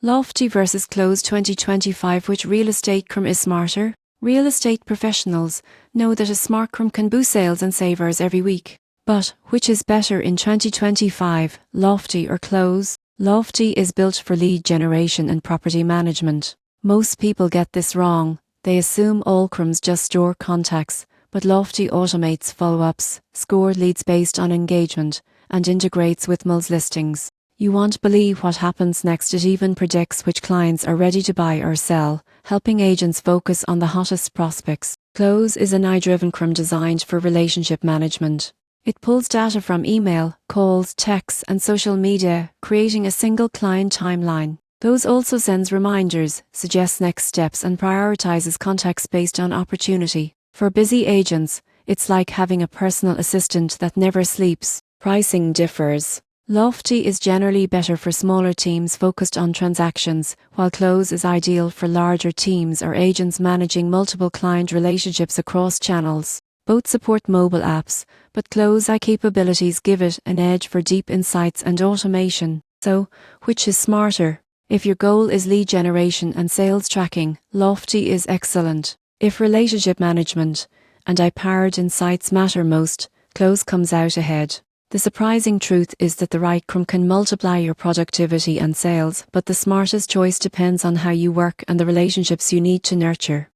Lofty versus Close 2025. Which real estate CRM is smarter? Real estate professionals know that a smart CRM can boost sales and savers every week. But which is better in 2025, Lofty or Close? Lofty is built for lead generation and property management. Most people get this wrong. They assume all CRMs just store contacts, but Lofty automates follow-ups, scored leads based on engagement, and integrates with Mul's listings. You won't believe what happens next. It even predicts which clients are ready to buy or sell, helping agents focus on the hottest prospects. Close is an AI-driven CRM designed for relationship management. It pulls data from email, calls, texts, and social media, creating a single client timeline. Close also sends reminders, suggests next steps, and prioritizes contacts based on opportunity. For busy agents, it's like having a personal assistant that never sleeps. Pricing differs. Lofty is generally better for smaller teams focused on transactions, while Close is ideal for larger teams or agents managing multiple client relationships across channels. Both support mobile apps, but Close AI capabilities give it an edge for deep insights and automation. So, which is smarter? If your goal is lead generation and sales tracking, Lofty is excellent. If relationship management and AI-powered insights matter most, Close comes out ahead. The surprising truth is that the right CRM can multiply your productivity and sales, but the smartest choice depends on how you work and the relationships you need to nurture.